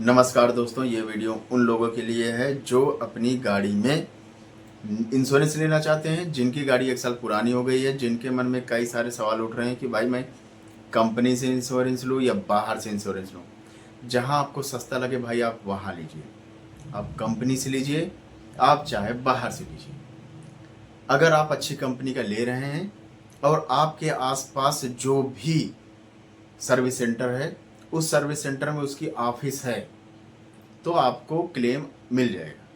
नमस्कार दोस्तों, ये वीडियो उन लोगों के लिए है जो अपनी गाड़ी में इंश्योरेंस लेना चाहते हैं, जिनकी गाड़ी 1 साल पुरानी हो गई है, जिनके मन में कई सारे सवाल उठ रहे हैं कि भाई मैं कंपनी से इंश्योरेंस लूँ या बाहर से इंश्योरेंस लूँ। जहां आपको सस्ता लगे भाई आप वहां लीजिए, आप कंपनी से लीजिए, आप चाहे बाहर से लीजिए। अगर आप अच्छी कंपनी का ले रहे हैं और आपके आसपास जो भी सर्विस सेंटर है, उस सर्विस सेंटर में उसकी ऑफिस है, तो आपको क्लेम मिल जाएगा।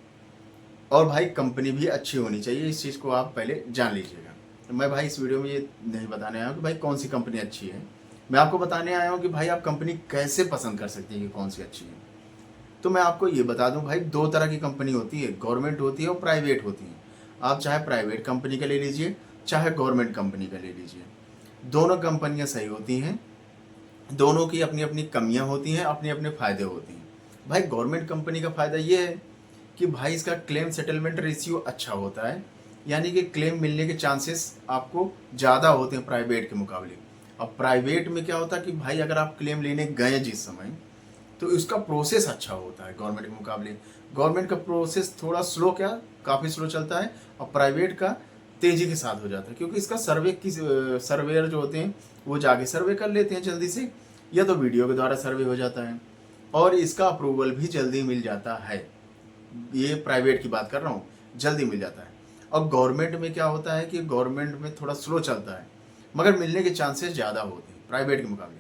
और भाई कंपनी भी अच्छी होनी चाहिए, इस चीज़ को आप पहले जान लीजिएगा। तो मैं भाई इस वीडियो में ये नहीं बताने आया हूँ कि भाई कौन सी कंपनी अच्छी है, मैं आपको बताने आया हूँ कि भाई आप कंपनी कैसे पसंद कर सकते हैं कि कौन सी अच्छी है। तो मैं आपको ये बता दूं भाई, दो तरह की कंपनी होती है, गवर्नमेंट होती है और प्राइवेट होती है। आप चाहे प्राइवेट कंपनी का ले लीजिए, चाहे गवर्नमेंट कंपनी का ले लीजिए, दोनों कंपनियां सही होती हैं। दोनों की अपनी अपनी कमियां होती हैं, अपने अपने फायदे होते हैं। भाई गवर्नमेंट कंपनी का फायदा ये है कि भाई इसका क्लेम सेटलमेंट रेशियो अच्छा होता है, यानी कि क्लेम मिलने के चांसेस आपको ज़्यादा होते हैं प्राइवेट के मुकाबले। अब प्राइवेट में क्या होता है कि भाई अगर आप क्लेम लेने गए जिस समय, तो इसका प्रोसेस अच्छा होता है गवर्नमेंट के मुकाबले। गवर्नमेंट का प्रोसेस थोड़ा स्लो, क्या काफ़ी स्लो चलता है, और प्राइवेट का तेज़ी के साथ हो जाता है, क्योंकि इसका सर्वेयर जो होते हैं वो जाके सर्वे कर लेते हैं जल्दी से, या तो वीडियो के द्वारा सर्वे हो जाता है, और इसका अप्रूवल भी जल्दी मिल जाता है। ये प्राइवेट की बात कर रहा हूँ, जल्दी मिल जाता है। और गवर्नमेंट में क्या होता है कि गवर्नमेंट में थोड़ा स्लो चलता है, मगर मिलने के चांसेस ज़्यादा होते हैं प्राइवेट के मुकाबले।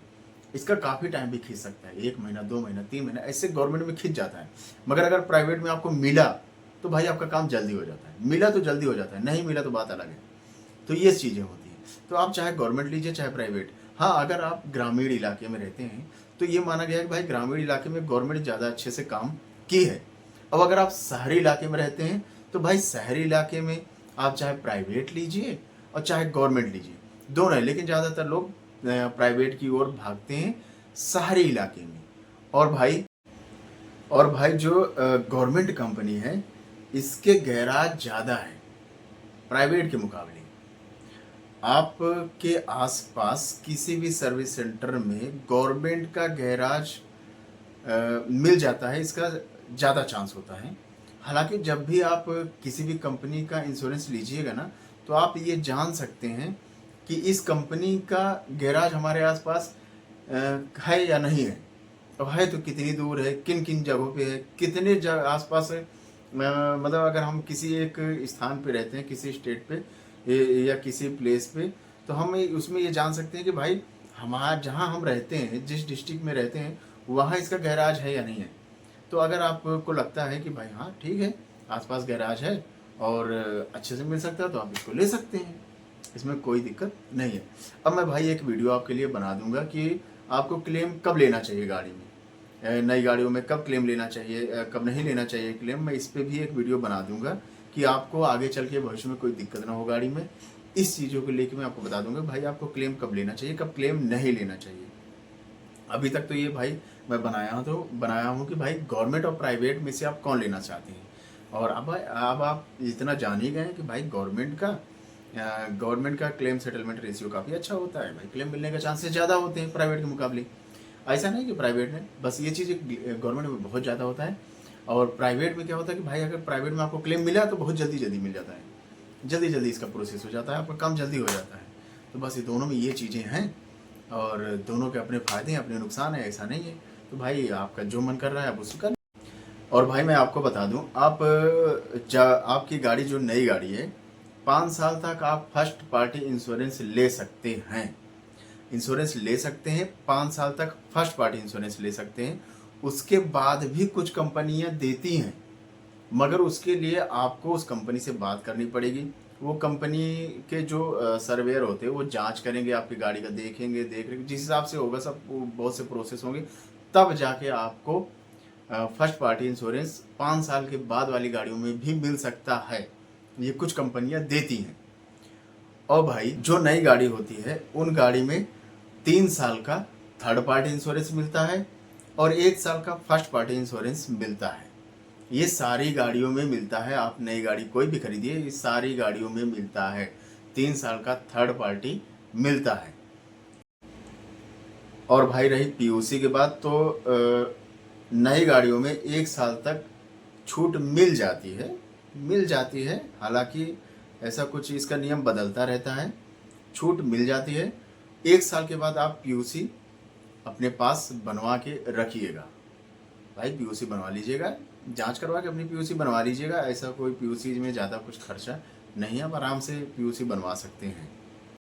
इसका काफ़ी टाइम भी खींच सकता है, 1 महीना 2 महीना 3 महीना ऐसे गवर्नमेंट में खींच जाता है। मगर अगर प्राइवेट में आपको मिला तो भाई आपका काम जल्दी हो जाता है, मिला तो जल्दी हो जाता है, नहीं मिला तो बात अलग है। तो ये चीज़ें होती हैं। तो आप चाहे गवर्नमेंट लीजिए चाहे प्राइवेट। हाँ, अगर आप ग्रामीण इलाके में रहते हैं तो ये माना गया है कि भाई ग्रामीण इलाके में गवर्नमेंट ज़्यादा अच्छे से काम की है। अब अगर आप शहरी इलाके में रहते हैं तो भाई शहरी इलाके में आप चाहे प्राइवेट लीजिए और चाहे गवर्नमेंट लीजिए, दोनों है, लेकिन ज़्यादातर लोग प्राइवेट की ओर भागते हैं शहरी इलाके में। और भाई जो गवर्नमेंट कंपनी है, इसके गैराज ज़्यादा है प्राइवेट के मुकाबले। आपके आसपास किसी भी सर्विस सेंटर में गवर्नमेंट का गैराज मिल जाता है, इसका ज़्यादा चांस होता है। हालांकि जब भी आप किसी भी कंपनी का इंश्योरेंस लीजिएगा ना, तो आप ये जान सकते हैं कि इस कंपनी का गैराज हमारे आसपास है या नहीं है। अब है तो कितनी दूर है, किन किन जगहों पे है, कितने आसपास है। मतलब अगर हम किसी एक स्थान पे रहते हैं, किसी स्टेट पे या किसी प्लेस पे, तो हम उसमें ये जान सकते हैं कि भाई हमारा जहाँ हम रहते हैं, जिस डिस्ट्रिक्ट में रहते हैं, वहाँ इसका गैराज है या नहीं है। तो अगर आपको लगता है कि भाई हाँ ठीक है, आसपास गैराज है और अच्छे से मिल सकता है, तो आप इसको ले सकते हैं, इसमें कोई दिक्कत नहीं है। अब मैं भाई एक वीडियो आपके लिए बना दूंगा कि आपको क्लेम कब लेना चाहिए गाड़ी में, नई गाड़ियों में कब क्लेम लेना चाहिए, कब नहीं लेना चाहिए क्लेम। मैं इस पर भी एक वीडियो बना दूंगा कि आपको आगे चल के भविष्य में कोई दिक्कत ना हो गाड़ी में। इस चीज़ों को लेकर मैं आपको बता दूंगा भाई आपको क्लेम कब लेना चाहिए, कब क्लेम नहीं लेना चाहिए। अभी तक तो ये भाई मैं बनाया हूँ कि भाई गवर्नमेंट और प्राइवेट में से आप कौन लेना चाहते हैं। और अब आप इतना जान ही गए हैं कि भाई गवर्नमेंट का क्लेम सेटलमेंट रेशियो काफ़ी अच्छा होता है। भाई क्लेम मिलने के चांसेस ज़्यादा होते हैं प्राइवेट के मुकाबले। ऐसा नहीं कि प्राइवेट में बस ये चीज़, गवर्नमेंट में बहुत ज़्यादा होता है। और प्राइवेट में क्या होता है कि भाई अगर प्राइवेट में आपको क्लेम मिला तो बहुत जल्दी जल्दी मिल जाता है, जल्दी जल्दी इसका प्रोसेस हो जाता है, आपका काम जल्दी हो जाता है। तो बस ये दोनों में ये चीज़ें हैं, और दोनों के अपने फ़ायदे हैं अपने नुकसान है, ऐसा नहीं है। तो भाई आपका जो मन कर रहा है आप उसको कर। और भाई मैं आपको बता दूं, आपकी गाड़ी जो नई गाड़ी है, 5 साल तक आप फर्स्ट पार्टी इंश्योरेंस ले सकते हैं। इंश्योरेंस ले सकते हैं 5 साल तक, फर्स्ट पार्टी इंश्योरेंस ले सकते हैं। उसके बाद भी कुछ कंपनियां देती हैं, मगर उसके लिए आपको उस कंपनी से बात करनी पड़ेगी। वो कंपनी के जो सर्वेयर होते हैं वो जांच करेंगे आपकी गाड़ी का, देखेंगे, जिस हिसाब से होगा सब बहुत से प्रोसेस होंगे, तब जाके आपको फर्स्ट पार्टी इंश्योरेंस 5 साल के बाद वाली गाड़ियों में भी मिल सकता है। ये कुछ कंपनियां देती हैं। और भाई जो नई गाड़ी होती है उन गाड़ी में 3 साल का थर्ड पार्टी इंश्योरेंस मिलता है और 1 साल का फर्स्ट पार्टी इंश्योरेंस मिलता है। ये सारी गाड़ियों में मिलता है। आप नई गाड़ी कोई भी खरीदिए, ये सारी गाड़ियों में मिलता है। 3 साल का थर्ड पार्टी मिलता है। और भाई रही पीयूसी की बात, तो नई गाड़ियों में 1 साल तक छूट मिल जाती है। हालांकि ऐसा कुछ इसका नियम बदलता रहता है, छूट मिल जाती है। 1 साल के बाद आप पीयूसी अपने पास बनवा के रखिएगा। भाई पीयूसी बनवा लीजिएगा, जांच करवा के अपनी पीयूसी बनवा लीजिएगा। ऐसा कोई पीयूसी में ज़्यादा कुछ खर्चा नहीं है, आप आराम से पीयूसी बनवा सकते हैं।